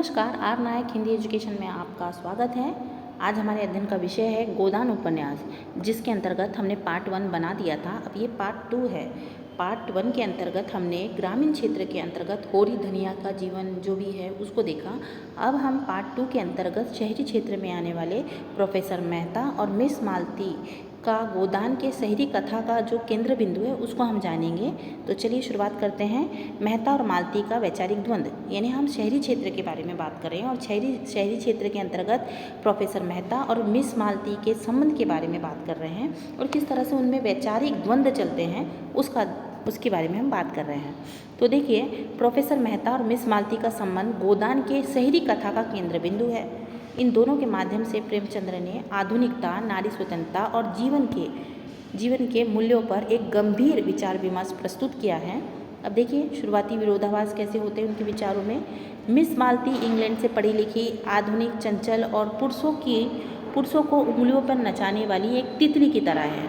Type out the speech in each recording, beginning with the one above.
नमस्कार, are Nayak Hindi education में आपका स्वागत है। आज हमारे अध्ययन का विषय है गोदान उपन्यास, जिसके अंतर्गत हमने पार्ट 1 बना दिया था। अब ये पार्ट 2 है। पार्ट 1 के अंतर्गत हमने ग्रामीण क्षेत्र के अंतर्गत होरी धनिया का जीवन जो भी है उसको देखा। अब हम पार्ट 2 के अंतर्गत शहरी क्षेत्र में आने वाले प्रोफेसर मेहता और मिस मालती का गोदान के शहरी कथा का जो केंद्र बिंदु है उसको हम जानेंगे। तो चलिए शुरुआत करते हैं। मेहता और मालती का वैचारिक द्वंद्व, यानी हम शहरी क्षेत्र के बारे में बात कर रहे हैं और शहरी क्षेत्र के अंतर्गत प्रोफेसर मेहता और मिस मालती के संबंध के बारे में बात कर रहे हैं और किस तरह से उनमें वैचारिक द्वंद्व चलते हैं उसके बारे में हम बात कर रहे हैं। तो देखिए, प्रोफेसर मेहता और मिस मालती का संबंध गोदान के शहरी कथा का केंद्र बिंदु है। इन दोनों के माध्यम से प्रेमचंद्र ने आधुनिकता, नारी स्वतंत्रता और जीवन के मूल्यों पर एक गंभीर विचार विमर्श प्रस्तुत किया है। अब देखिए, शुरुआती विरोधाभास कैसे होते हैं उनके विचारों में। मिस मालती इंग्लैंड से पढ़ी लिखी, आधुनिक, चंचल और पुरुषों को उंगलियों पर नचाने वाली एक तितली की तरह है।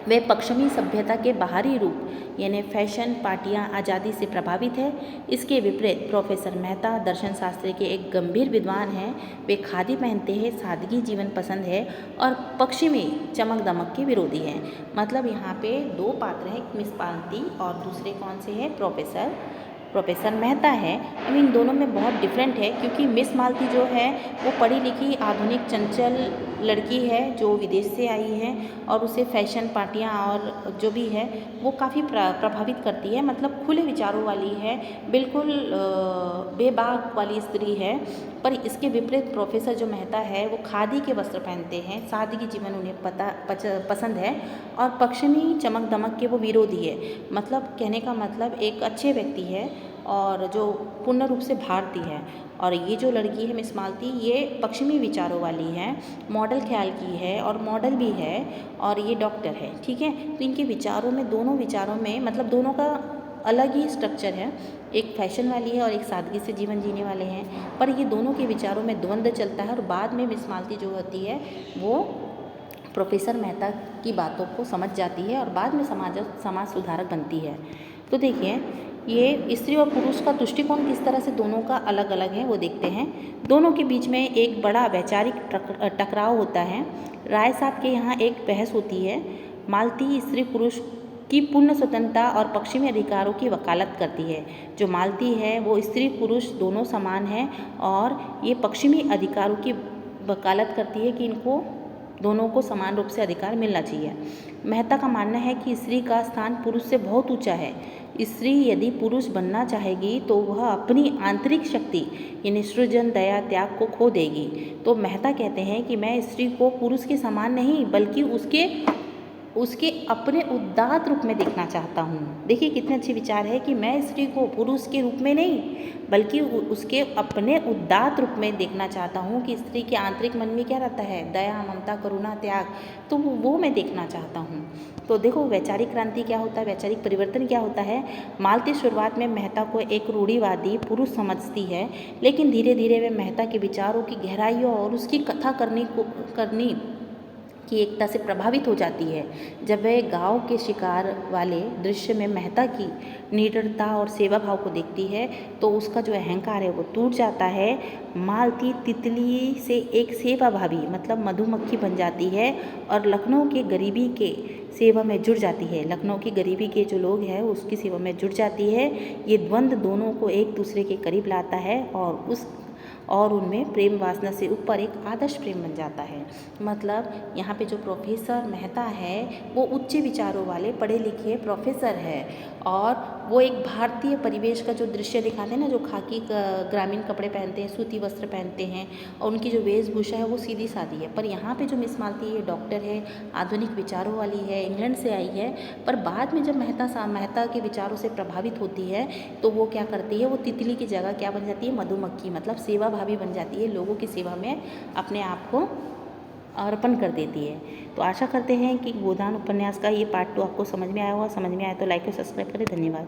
वे पश्चिमी सभ्यता के बाहरी रूप यानी फैशन, पार्टियां, आज़ादी से प्रभावित है। इसके विपरीत प्रोफेसर मेहता दर्शन शास्त्र के एक गंभीर विद्वान हैं। वे खादी पहनते हैं, सादगी जीवन पसंद है और पश्चिमी चमक दमक के विरोधी हैं। मतलब यहाँ पे दो पात्र हैं, मिस मालती और दूसरे कौन से हैं, प्रोफेसर मेहता है। अब इन दोनों में बहुत डिफरेंट है, क्योंकि मिस मालती जो है वो पढ़ी लिखी, आधुनिक, चंचल लड़की है जो विदेश से आई है और उसे फैशन, पार्टियां और जो भी है वो काफ़ी प्रभावित करती है। मतलब खुले विचारों वाली है, बिल्कुल बेबाक वाली स्त्री है। पर इसके विपरीत प्रोफेसर जो मेहता है वो खादी के वस्त्र पहनते हैं, सादगी जीवन उन्हें पसंद है और पश्चिमी चमक दमक के वो विरोधी है। मतलब कहने का मतलब एक अच्छे व्यक्ति है और जो पूर्ण रूप से भारतीय है। और ये जो लड़की है मिस मालती, ये पश्चिमी विचारों वाली है, मॉडल ख्याल की है और मॉडल भी है और ये डॉक्टर है। ठीक है, तो इनके विचारों में, दोनों विचारों में मतलब दोनों का अलग ही स्ट्रक्चर है। एक फैशन वाली है और एक सादगी से जीवन जीने वाले हैं, पर ये दोनों के विचारों में द्वंद्व चलता है और बाद में मिस मालती जो होती है वो प्रोफेसर मेहता की बातों को समझ जाती है और बाद में समाज सुधारक बनती है। तो देखिए, ये स्त्री और पुरुष का दृष्टिकोण किस तरह से दोनों का अलग अलग है वो देखते हैं। दोनों के बीच में एक बड़ा वैचारिक टकराव होता है। राय साहब के यहाँ एक बहस होती है। मालती स्त्री पुरुष की पूर्ण स्वतंत्रता और पश्चिमी अधिकारों की वकालत करती है। जो मालती है वो स्त्री पुरुष दोनों समान है और ये पश्चिमी अधिकारों की वकालत करती है कि इनको दोनों को समान रूप से अधिकार मिलना चाहिए। मेहता का मानना है कि स्त्री का स्थान पुरुष से बहुत ऊंचा है। स्त्री यदि पुरुष बनना चाहेगी तो वह अपनी आंतरिक शक्ति यानी सृजन, दया, त्याग को खो देगी। तो मेहता कहते हैं कि मैं स्त्री को पुरुष के समान नहीं बल्कि उसके अपने उदात्त रूप में देखना चाहता हूँ। देखिए कितने अच्छे विचार है कि मैं स्त्री को पुरुष के रूप में नहीं बल्कि उसके अपने उदात्त रूप में देखना चाहता हूँ कि स्त्री के आंतरिक मन में क्या रहता है, दया, ममता, करुणा, त्याग, तो वो मैं देखना चाहता हूँ। तो देखो, वैचारिक क्रांति क्या होता है, वैचारिक परिवर्तन क्या होता है। मालती शुरुआत में मेहता को एक रूढ़िवादी पुरुष समझती है, लेकिन धीरे धीरे वे मेहता के विचारों की गहराइयों और उसकी कथा करनी की एकता से प्रभावित हो जाती है। जब वह गांव के शिकार वाले दृश्य में मेहता की निडरता और सेवा भाव को देखती है तो उसका जो अहंकार है वो टूट जाता है। मालती तितली से एक सेवा भावी मतलब मधुमक्खी बन जाती है और लखनऊ के गरीबी के सेवा में जुड़ जाती है। लखनऊ की गरीबी के जो लोग हैं उसकी सेवा में जुड़ जाती है। ये द्वंद्व दोनों को एक दूसरे के करीब लाता है और उनमें प्रेम वासना से ऊपर एक आदर्श प्रेम बन जाता है। मतलब यहाँ पे जो प्रोफेसर मेहता है वो उच्च विचारों वाले पढ़े लिखे प्रोफेसर है और वो एक भारतीय परिवेश का जो दृश्य दिखाते हैं ना, जो खाकी ग्रामीण कपड़े पहनते हैं, सूती वस्त्र पहनते हैं और उनकी जो वेशभूषा है वो सीधी सादी है। पर यहाँ पे जो मिस मालती है डॉक्टर है, आधुनिक विचारों वाली है, इंग्लैंड से आई है। पर बाद में जब मेहता के विचारों से प्रभावित होती है तो वो क्या करती है, वो तितली की जगह क्या बन जाती है, मधुमक्खी मतलब सेवा भावी बन जाती है। लोगों की सेवा में अपने आप को अर्पण कर देती है। तो आशा करते हैं कि गोदान उपन्यास का ये पार्ट 2 आपको समझ में आया होगा। समझ में आया तो लाइक और सब्सक्राइब करें। धन्यवाद।